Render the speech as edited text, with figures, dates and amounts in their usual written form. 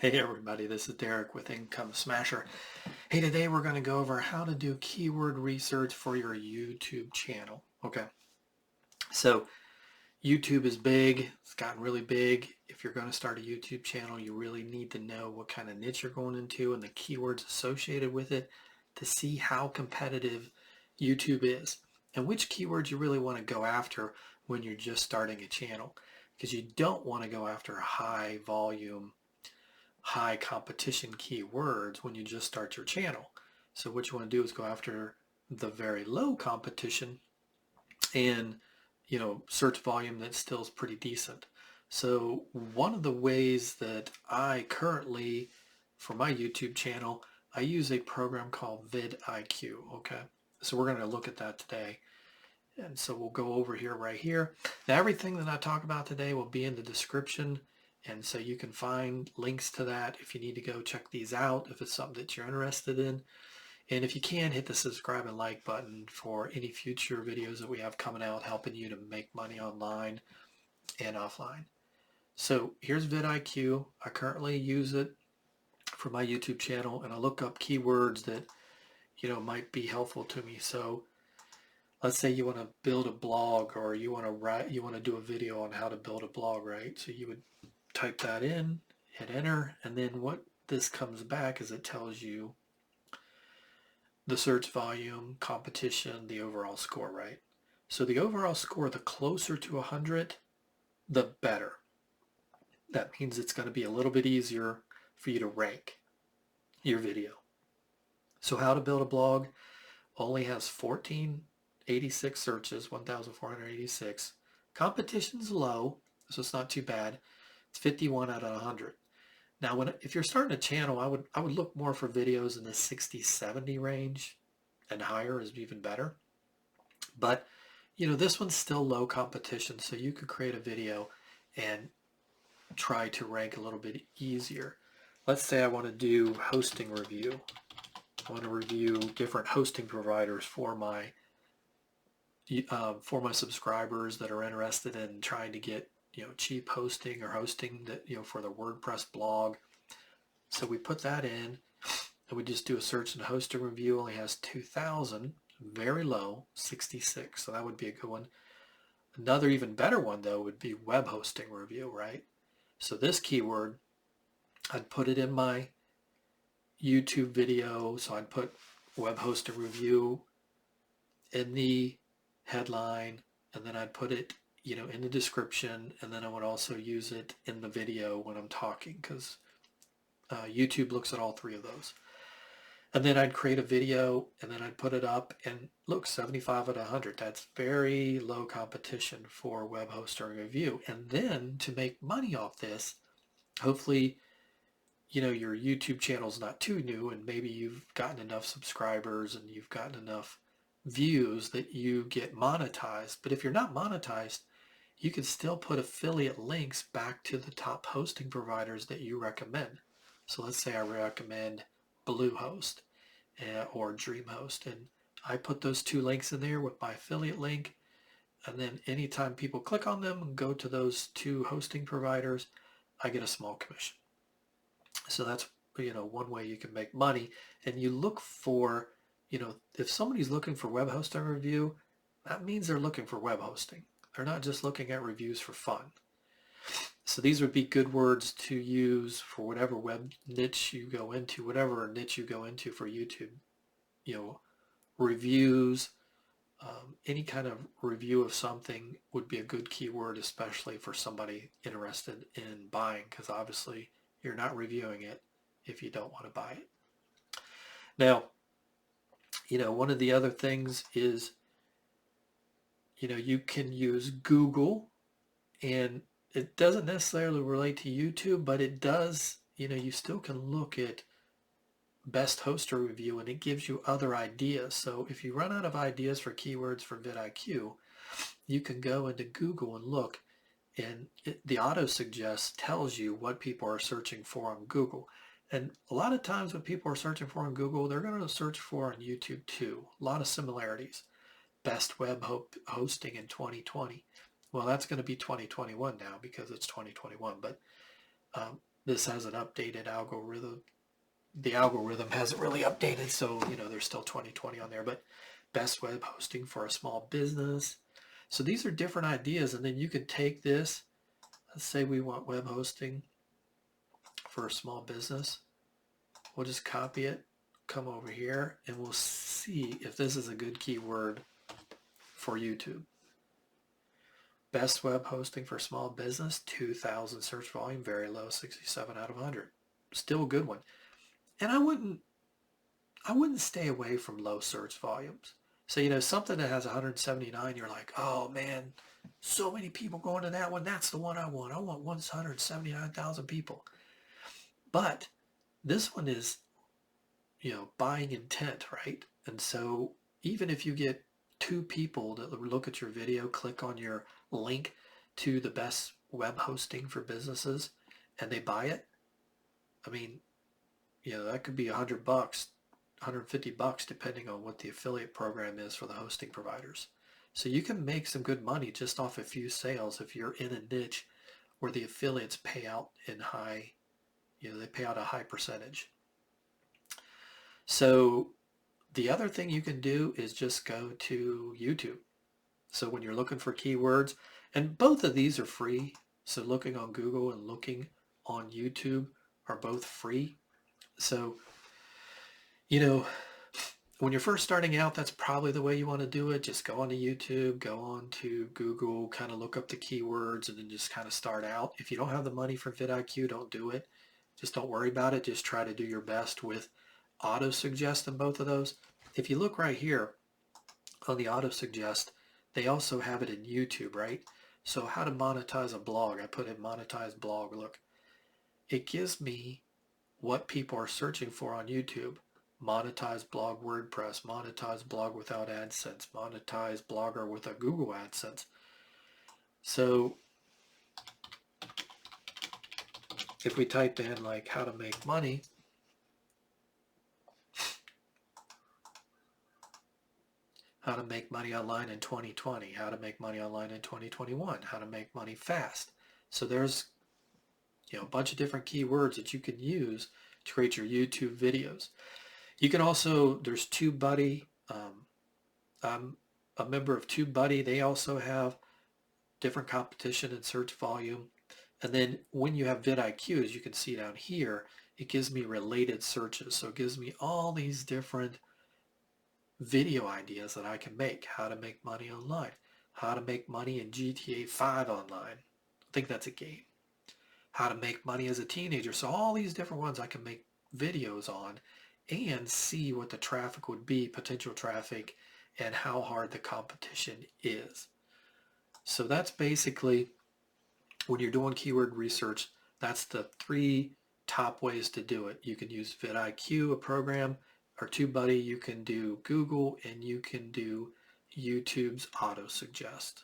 Hey everybody, this is Derek with IncomeSmasher. Hey, today we're going to go over how to do keyword research for your YouTube channel. Okay, so YouTube is big. It's gotten really big. If you're going to start a YouTube channel, you really need to know what kind of niche you're going into and the keywords associated with it to see how competitive YouTube is and which keywords you really want to go after when you're just starting a channel, because you don't want to go after high volume, high competition keywords when you just start your channel. So what you want to do is go after the very low competition and search volume that still is pretty decent. So one of the ways that I currently, for my YouTube channel, I use a program called VidIQ. Okay, so we're going to look at that today. And so we'll go over here right here. Now everything that I talk about today will be in the description. And so you can find links to that if you need to go check these out, if it's something that you're interested in. And if you can, hit the subscribe and like button for any future videos that we have coming out helping you to make money online and offline. So here's vidIQ. I currently use it for my YouTube channel, and I look up keywords that might be helpful to me. So let's say you want to build a blog, or you want to do a video on how to build a blog, right? So you would type that in, hit enter, and then what this comes back is it tells you the search volume, competition, the overall score, right? So the overall score, the closer to 100, the better. That means it's going to be a little bit easier for you to rank your video. So how to build a blog only has 1486 searches, 1,486. Competition's low, so it's not too bad. It's 51 out of 100. Now, if you're starting a channel, I would look more for videos in the 60-70 range, and higher is even better. But this one's still low competition, so you could create a video and try to rank a little bit easier. Let's say I want to do hosting review. I want to review different hosting providers for my subscribers that are interested in trying to get cheap hosting or hosting that for their WordPress blog. So we put that in, and we just do a search, and hosting review only has 2,000, very low, 66. So that would be a good one. Another even better one though would be web hosting review, right? So this keyword, I'd put it in my YouTube video. So I'd put web hosting review in the headline, and then I'd put it in the description, and then I would also use it in the video when I'm talking, because YouTube looks at all three of those. And then I'd create a video, and then I'd put it up, and look, 75 out of 100. That's very low competition for web hosting review. And then to make money off this, hopefully your YouTube channel's not too new, and maybe you've gotten enough subscribers and you've gotten enough views that you get monetized. But if you're not monetized, you can still put affiliate links back to the top hosting providers that you recommend. So let's say I recommend Bluehost or DreamHost, and I put those two links in there with my affiliate link, and then anytime people click on them and go to those two hosting providers, I get a small commission. So that's one way you can make money. And you look for if somebody's looking for web hosting review, that means they're looking for web hosting. They're not just looking at reviews for fun. So these would be good words to use for whatever web niche you go into, whatever niche you go into for YouTube. Reviews, any kind of review of something would be a good keyword, especially for somebody interested in buying, because obviously you're not reviewing it if you don't want to buy it. Now, one of the other things is, you can use Google, and it doesn't necessarily relate to YouTube, but it does, you still can look at best hoster review, and it gives you other ideas. So if you run out of ideas for keywords for vidIQ, you can go into Google and look, and the Autosuggest tells you what people are searching for on Google. And a lot of times what people are searching for on Google, they're going to search for on YouTube too. A lot of similarities. Best web hosting in 2020. Well, that's going to be 2021 now because it's 2021. But this has an updated algorithm. The algorithm hasn't really updated, so there's still 2020 on there. But best web hosting for a small business. So these are different ideas, and then you could take this. Let's say we want web hosting for a small business. We'll just copy it, come over here, and we'll see if this is a good keyword for YouTube. Best web hosting for small business, 2,000 search volume, very low, 67 out of 100. Still a good one. And I wouldn't stay away from low search volumes. So, something that has 179, you're like, oh man, so many people going to that one. That's the one I want. I want 179,000 people. But this one is, buying intent, right? And so even if you get 2 people that look at your video, click on your link to the best web hosting for businesses, and they buy it, I mean, that could be $100, $150, depending on what the affiliate program is for the hosting providers. So you can make some good money just off a few sales if you're in a niche where the affiliates pay out in high, they pay out a high percentage. So the other thing you can do is just go to YouTube. So when you're looking for keywords, and both of these are free. So looking on Google and looking on YouTube are both free. So, when you're first starting out, that's probably the way you want to do it. Just go onto YouTube, go on to Google, kind of look up the keywords, and then just kind of start out. If you don't have the money for VidIQ, don't do it. Just don't worry about it. Just try to do your best with Autosuggest in both of those. If you look right here on the Autosuggest, they also have it in YouTube, right? So how to monetize a blog. I put in monetize blog. Look, it gives me what people are searching for on YouTube. Monetize blog WordPress, monetize blog without AdSense, monetize blogger with a Google AdSense. So if we type in like how to make money, how to make money online in 2020, how to make money online in 2021, how to make money fast. So there's a bunch of different keywords that you can use to create your YouTube videos. You can also, there's TubeBuddy. I'm a member of TubeBuddy. They also have different competition and search volume. And then when you have VidIQ, as you can see down here, it gives me related searches. So it gives me all these different video ideas that I can make. How to make money online. How to make money in GTA 5 online. I think that's a game. How to make money as a teenager. So all these different ones I can make videos on and see what the traffic would be, potential traffic, and how hard the competition is. So that's basically, when you're doing keyword research, that's the 3 top ways to do it. You can use VidIQ, a program, or TubeBuddy. You can do Google, and you can do YouTube's Autosuggest.